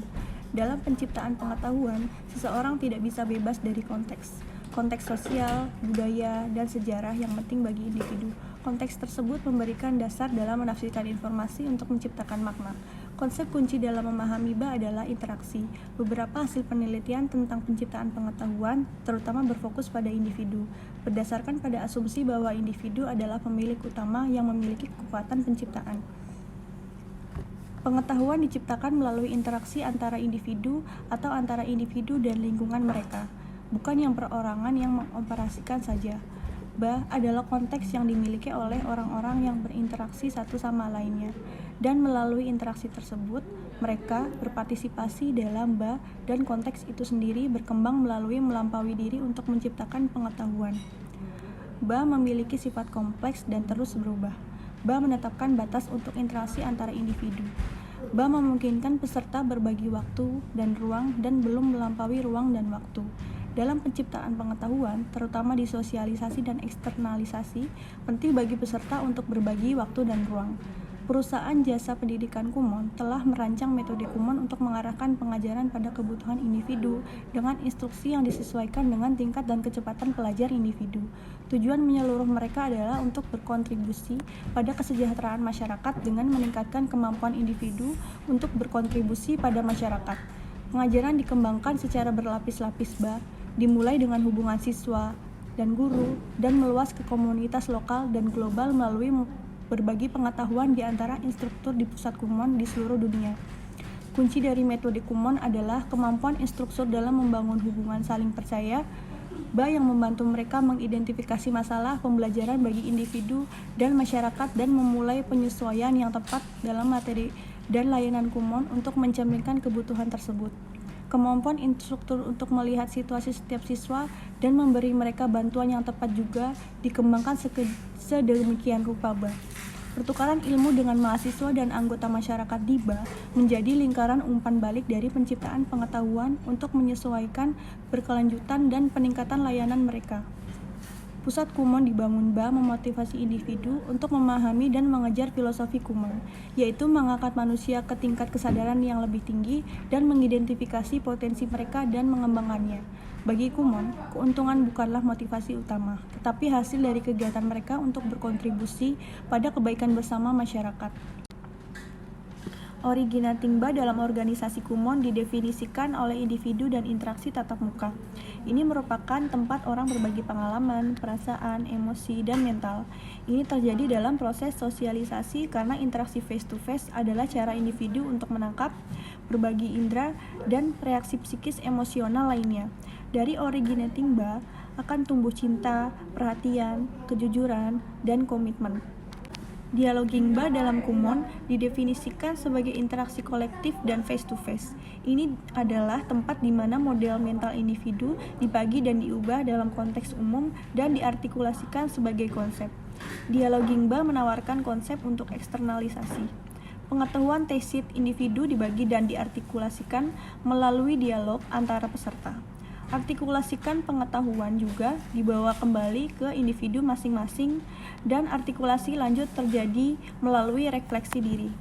Dalam penciptaan pengetahuan, seseorang tidak bisa bebas dari konteks. Konteks sosial, budaya, dan sejarah yang penting bagi individu. Konteks tersebut memberikan dasar dalam menafsirkan informasi untuk menciptakan makna. Konsep kunci dalam memahami Ba adalah interaksi. Beberapa hasil penelitian tentang penciptaan pengetahuan terutama berfokus pada individu, berdasarkan pada asumsi bahwa individu adalah pemilik utama yang memiliki kekuatan penciptaan. Pengetahuan diciptakan melalui interaksi antara individu atau antara individu dan lingkungan mereka, bukan yang perorangan yang mengoperasikan saja. Ba adalah konteks yang dimiliki oleh orang-orang yang berinteraksi satu sama lainnya, dan melalui interaksi tersebut, mereka berpartisipasi dalam Ba dan konteks itu sendiri berkembang melalui melampaui diri untuk menciptakan pengetahuan. Ba memiliki sifat kompleks dan terus berubah. Ba menetapkan batas untuk interaksi antara individu. Ba memungkinkan peserta berbagi waktu dan ruang dan belum melampaui ruang dan waktu. Dalam penciptaan pengetahuan, terutama di sosialisasi dan eksternalisasi, penting bagi peserta untuk berbagi waktu dan ruang. Perusahaan jasa pendidikan Kumon telah merancang metode Kumon untuk mengarahkan pengajaran pada kebutuhan individu dengan instruksi yang disesuaikan dengan tingkat dan kecepatan pelajar individu. Tujuan menyeluruh mereka adalah untuk berkontribusi pada kesejahteraan masyarakat dengan meningkatkan kemampuan individu untuk berkontribusi pada masyarakat. Pengajaran dikembangkan secara berlapis-lapis Ba, dimulai dengan hubungan siswa dan guru, dan meluas ke komunitas lokal dan global melalui berbagi pengetahuan di antara instruktur di pusat Kumon di seluruh dunia. Kunci dari metode Kumon adalah kemampuan instruktur dalam membangun hubungan saling percaya, Ba yang membantu mereka mengidentifikasi masalah pembelajaran bagi individu dan masyarakat dan memulai penyesuaian yang tepat dalam materi dan layanan Kumon untuk mencerminkan kebutuhan tersebut. Kemampuan instruktur untuk melihat situasi setiap siswa dan memberi mereka bantuan yang tepat juga dikembangkan sedemikian rupa Ba. Pertukaran ilmu dengan mahasiswa dan anggota masyarakat di Ba menjadi lingkaran umpan balik dari penciptaan pengetahuan untuk menyesuaikan berkelanjutan dan peningkatan layanan mereka. Pusat Kumon dibangun Ba memotivasi individu untuk memahami dan mengejar filosofi Kumon, yaitu mengangkat manusia ke tingkat kesadaran yang lebih tinggi dan mengidentifikasi potensi mereka dan mengembangkannya. Bagi Kumon, keuntungan bukanlah motivasi utama, tetapi hasil dari kegiatan mereka untuk berkontribusi pada kebaikan bersama masyarakat. Originatingba dalam organisasi Kumon didefinisikan oleh individu dan interaksi tatap muka. Ini merupakan tempat orang berbagi pengalaman, perasaan, emosi, dan mental. Ini terjadi dalam proses sosialisasi karena interaksi face-to-face adalah cara individu untuk menangkap, berbagi indera, dan reaksi psikis emosional lainnya. Dari originatingba akan tumbuh cinta, perhatian, kejujuran, dan komitmen. Dialogingba dalam Kumon didefinisikan sebagai interaksi kolektif dan face-to-face. Ini adalah tempat di mana model mental individu dibagi dan diubah dalam konteks umum dan diartikulasikan sebagai konsep. Dialogingba menawarkan konsep untuk eksternalisasi. Pengetahuan tesit individu dibagi dan diartikulasikan melalui dialog antara peserta. Artikulasikan pengetahuan juga dibawa kembali ke individu masing-masing dan artikulasi lanjut terjadi melalui refleksi diri.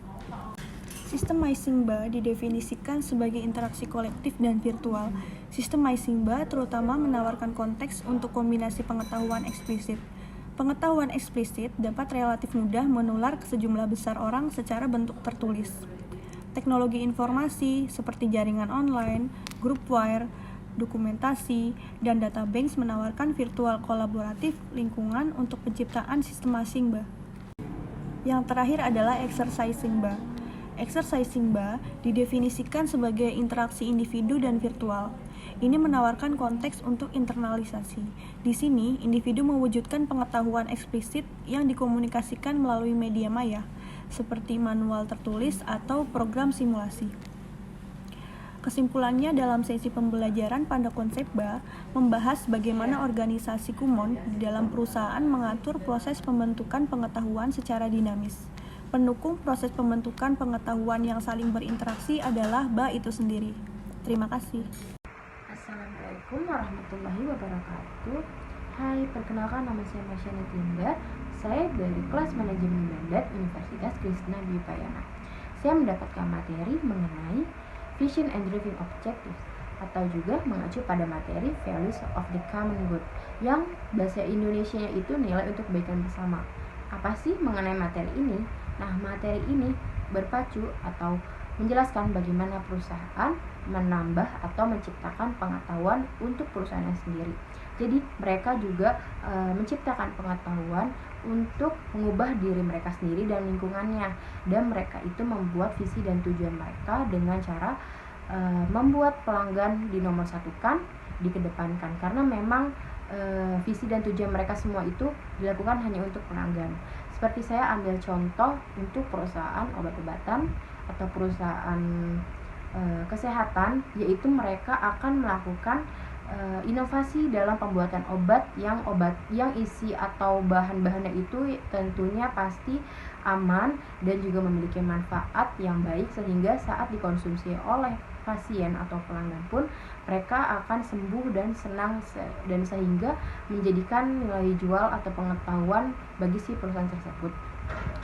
Systemizingba didefinisikan sebagai interaksi kolektif dan virtual. Systemizingba terutama menawarkan konteks untuk kombinasi pengetahuan eksplisit. Pengetahuan eksplisit dapat relatif mudah menular ke sejumlah besar orang secara bentuk tertulis. Teknologi informasi seperti jaringan online, grup wire, dokumentasi, dan database menawarkan virtual kolaboratif lingkungan untuk penciptaan systemizingba. Yang terakhir adalah exercisingba. Exercisingba didefinisikan sebagai interaksi individu dan virtual. Ini menawarkan konteks untuk internalisasi. Di sini, individu mewujudkan pengetahuan eksplisit yang dikomunikasikan melalui media maya, seperti manual tertulis atau program simulasi. Kesimpulannya, dalam sesi pembelajaran pada konsepba membahas bagaimana organisasi Kumon di dalam perusahaan mengatur proses pembentukan pengetahuan secara dinamis. Pendukung proses pembentukan pengetahuan yang saling berinteraksi adalah ba itu sendiri. Terima kasih. Assalamualaikum warahmatullahi wabarakatuh. Hai, perkenalkan nama saya Masyani Tinda. Saya dari kelas manajemen Bandat Universitas Krishna Dwi Payana. Saya mendapatkan materi mengenai Vision and Driving Objectives, atau juga mengacu pada materi Values of the Common Good, yang bahasa Indonesianya itu nilai untuk kebaikan bersama. Apa sih mengenai materi ini? Nah, materi ini berpacu atau menjelaskan bagaimana perusahaan menambah atau menciptakan pengetahuan untuk perusahaannya sendiri. Jadi mereka juga menciptakan pengetahuan untuk mengubah diri mereka sendiri dan lingkungannya, dan mereka itu membuat visi dan tujuan mereka dengan cara membuat pelanggan dinomorsatukan, dikedepankan, karena memang visi dan tujuan mereka semua itu dilakukan hanya untuk pelanggan. Seperti saya ambil contoh untuk perusahaan obat-obatan atau perusahaan kesehatan, yaitu mereka akan melakukan inovasi dalam pembuatan obat yang isi atau bahan-bahannya itu tentunya pasti aman dan juga memiliki manfaat yang baik, sehingga saat dikonsumsi oleh pasien atau pelanggan pun mereka akan sembuh dan senang, dan sehingga menjadikan nilai jual atau pengetahuan bagi si perusahaan tersebut.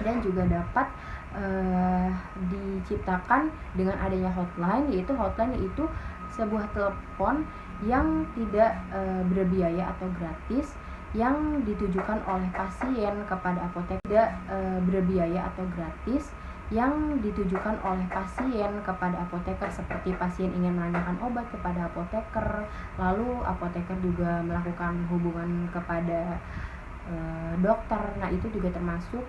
Dan juga dapat diciptakan dengan adanya hotline, yaitu sebuah telepon yang tidak berbiaya atau gratis, yang ditujukan oleh pasien kepada apotek, tidak berbiaya atau gratis, yang ditujukan oleh pasien kepada apoteker, seperti pasien ingin menanyakan obat kepada apoteker, lalu apoteker juga melakukan hubungan kepada dokter. Nah, itu juga termasuk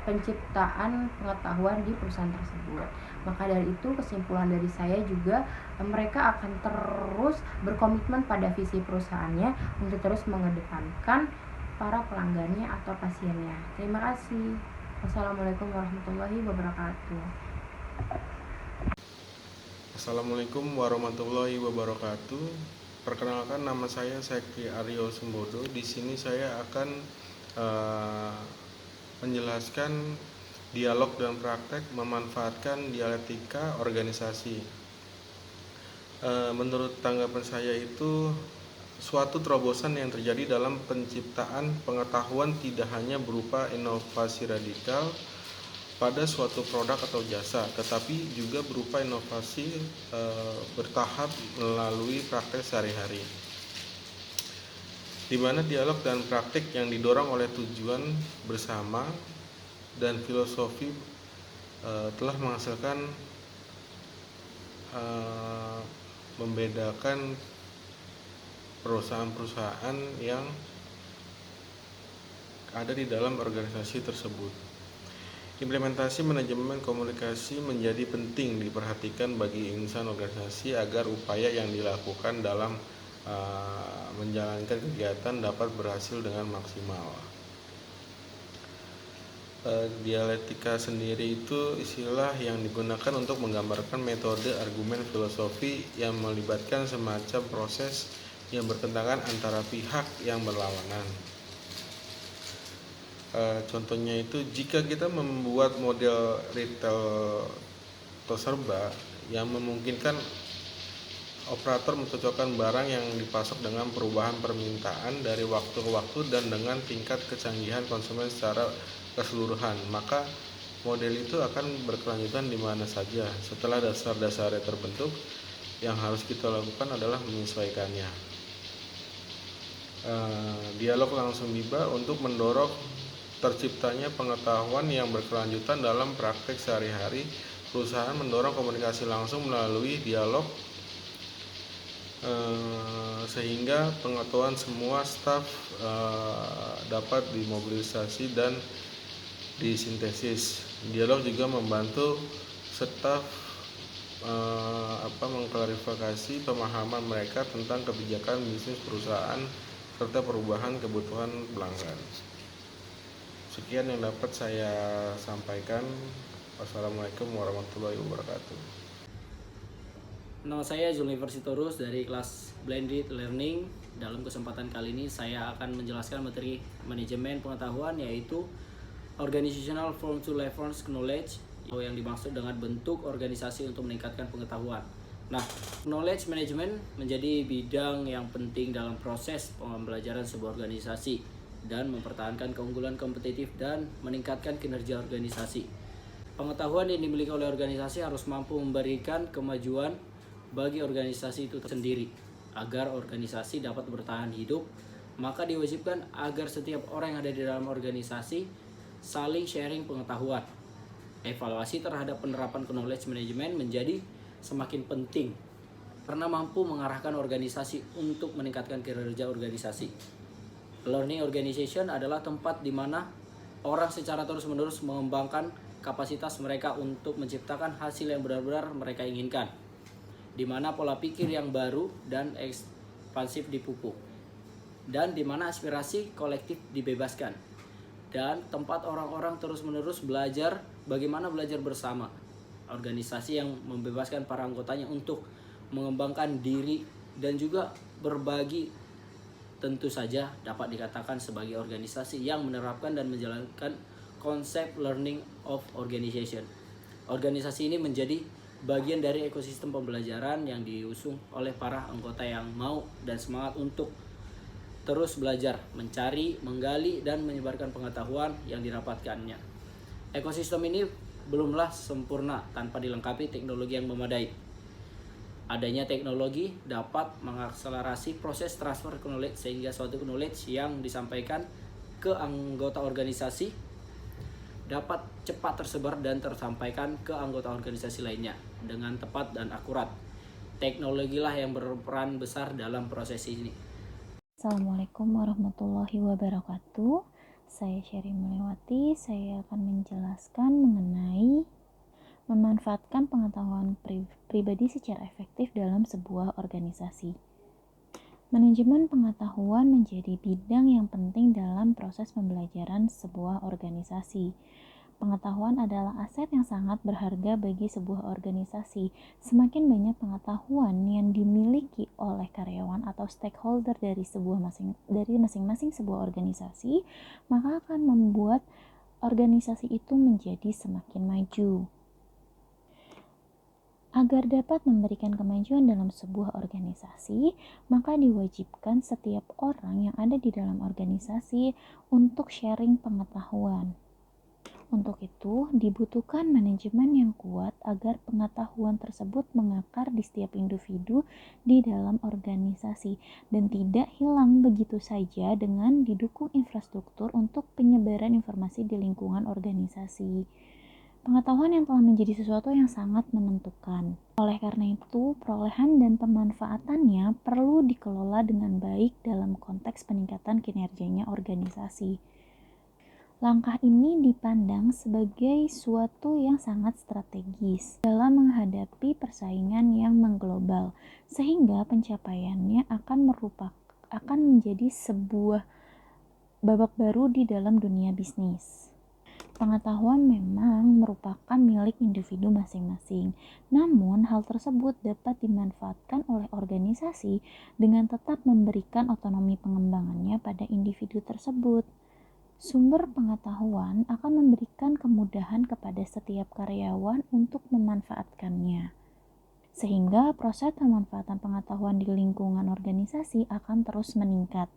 penciptaan pengetahuan di perusahaan tersebut. Maka dari itu, kesimpulan dari saya juga, mereka akan terus berkomitmen pada visi perusahaannya untuk terus mengedepankan para pelanggannya atau pasiennya. Terima kasih. Wassalamualaikum warahmatullahi wabarakatuh. Assalamualaikum warahmatullahi wabarakatuh. Perkenalkan, nama saya Sekti Aryo Sembodo. Di sini saya akan menjelaskan dialog dan praktek memanfaatkan dialektika organisasi. Menurut tanggapan saya itu suatu terobosan yang terjadi dalam penciptaan pengetahuan tidak hanya berupa inovasi radikal pada suatu produk atau jasa, tetapi juga berupa inovasi bertahap melalui praktek sehari-hari, di mana dialog dan praktik yang didorong oleh tujuan bersama dan filosofi telah menghasilkan membedakan perusahaan-perusahaan yang ada di dalam organisasi tersebut. Implementasi manajemen komunikasi menjadi penting diperhatikan bagi insan organisasi agar upaya yang dilakukan dalam menjalankan kegiatan dapat berhasil dengan maksimal. Dialektika sendiri itu istilah yang digunakan untuk menggambarkan metode argumen filosofi yang melibatkan semacam proses yang bertentangan antara pihak yang berlawanan. Contohnya itu jika kita membuat model retail terserba yang memungkinkan operator mencocokkan barang yang dipasok dengan perubahan permintaan dari waktu ke waktu dan dengan tingkat kecanggihan konsumen secara keseluruhan, maka model itu akan berkelanjutan di mana saja. Setelah dasar-dasarnya terbentuk, yang harus kita lakukan adalah menyesuaikannya. Dialog langsung tiba untuk mendorong terciptanya pengetahuan yang berkelanjutan dalam praktek sehari-hari. Perusahaan mendorong komunikasi langsung melalui dialog sehingga pengetahuan semua staf dapat dimobilisasi dan disintesis. Dialog juga membantu staf mengklarifikasi pemahaman mereka tentang kebijakan bisnis perusahaan serta perubahan kebutuhan pelanggan. Sekian yang dapat saya sampaikan. Wassalamualaikum warahmatullahi wabarakatuh. Nama saya Zulnifer Sitorus dari kelas Blended Learning. Dalam kesempatan kali ini saya akan menjelaskan materi manajemen pengetahuan, yaitu Organizational Form to Leverage Knowledge, yang dimaksud dengan bentuk organisasi untuk meningkatkan pengetahuan. Nah, knowledge management menjadi bidang yang penting dalam proses pembelajaran sebuah organisasi dan mempertahankan keunggulan kompetitif dan meningkatkan kinerja organisasi. Pengetahuan yang dimiliki oleh organisasi harus mampu memberikan kemajuan bagi organisasi itu sendiri. Agar organisasi dapat bertahan hidup, maka diwajibkan agar setiap orang yang ada di dalam organisasi saling sharing pengetahuan. Evaluasi terhadap penerapan knowledge management menjadi semakin penting karena mampu mengarahkan organisasi untuk meningkatkan kinerja organisasi. Learning organization adalah tempat di mana orang secara terus-menerus mengembangkan kapasitas mereka untuk menciptakan hasil yang benar-benar mereka inginkan, di mana pola pikir yang baru dan ekspansif dipupuk, dan di mana aspirasi kolektif dibebaskan, dan tempat orang-orang terus-menerus belajar bagaimana belajar bersama. Organisasi yang membebaskan para anggotanya untuk mengembangkan diri dan juga berbagi tentu saja dapat dikatakan sebagai organisasi yang menerapkan dan menjalankan konsep learning of organization. Organisasi ini menjadi bagian dari ekosistem pembelajaran yang diusung oleh para anggota yang mau dan semangat untuk terus belajar, mencari, menggali, dan menyebarkan pengetahuan yang didapatkannya. Ekosistem ini belumlah sempurna tanpa dilengkapi teknologi yang memadai. Adanya teknologi dapat mengakselerasi proses transfer knowledge sehingga suatu knowledge yang disampaikan ke anggota organisasi dapat cepat tersebar dan tersampaikan ke anggota organisasi lainnya dengan tepat dan akurat. Teknologilah yang berperan besar dalam proses ini. Assalamualaikum warahmatullahi wabarakatuh. Saya Sherry Melewati. Saya akan menjelaskan mengenai memanfaatkan pengetahuan pribadi secara efektif dalam sebuah organisasi. Manajemen pengetahuan menjadi bidang yang penting dalam proses pembelajaran sebuah organisasi. Pengetahuan adalah aset yang sangat berharga bagi sebuah organisasi. Semakin banyak pengetahuan yang dimiliki oleh karyawan atau stakeholder dari masing-masing sebuah organisasi, maka akan membuat organisasi itu menjadi semakin maju. Agar dapat memberikan kemajuan dalam sebuah organisasi, maka diwajibkan setiap orang yang ada di dalam organisasi untuk sharing pengetahuan. Untuk itu, dibutuhkan manajemen yang kuat agar pengetahuan tersebut mengakar di setiap individu di dalam organisasi dan tidak hilang begitu saja dengan didukung infrastruktur untuk penyebaran informasi di lingkungan organisasi. Pengetahuan yang telah menjadi sesuatu yang sangat menentukan. Oleh karena itu, perolehan dan pemanfaatannya perlu dikelola dengan baik dalam konteks peningkatan kinerjanya organisasi. Langkah ini dipandang sebagai suatu yang sangat strategis dalam menghadapi persaingan yang mengglobal, sehingga pencapaiannya akan menjadi sebuah babak baru di dalam dunia bisnis. Pengetahuan memang merupakan milik individu masing-masing, namun hal tersebut dapat dimanfaatkan oleh organisasi dengan tetap memberikan otonomi pengembangannya pada individu tersebut. Sumber pengetahuan akan memberikan kemudahan kepada setiap karyawan untuk memanfaatkannya, sehingga proses pemanfaatan pengetahuan di lingkungan organisasi akan terus meningkat,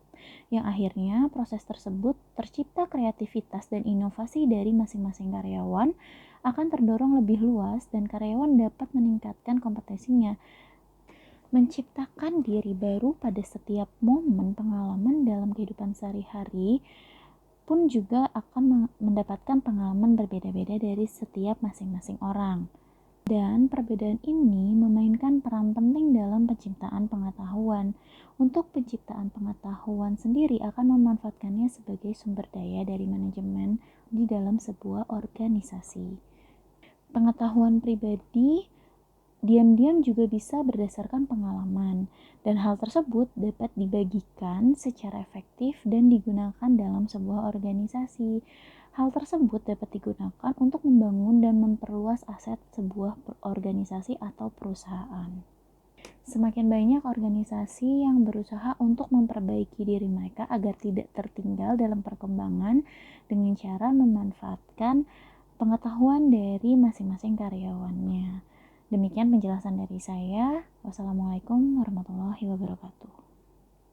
yang akhirnya proses tersebut tercipta kreativitas dan inovasi dari masing-masing karyawan akan terdorong lebih luas dan karyawan dapat meningkatkan kompetensinya, menciptakan diri baru pada setiap momen pengalaman dalam kehidupan sehari-hari pun juga akan mendapatkan pengalaman berbeda-beda dari setiap masing-masing orang. Dan perbedaan ini memainkan peran penting dalam penciptaan pengetahuan. Untuk penciptaan pengetahuan sendiri akan memanfaatkannya sebagai sumber daya dari manajemen di dalam sebuah organisasi. Pengetahuan pribadi diam-diam juga bisa berdasarkan pengalaman, dan hal tersebut dapat dibagikan secara efektif dan digunakan dalam sebuah organisasi. Hal tersebut dapat digunakan untuk membangun dan memperluas aset sebuah organisasi atau perusahaan. Semakin banyak organisasi yang berusaha untuk memperbaiki diri mereka agar tidak tertinggal dalam perkembangan dengan cara memanfaatkan pengetahuan dari masing-masing karyawannya. Demikian penjelasan dari saya. Wassalamualaikum warahmatullahi wabarakatuh.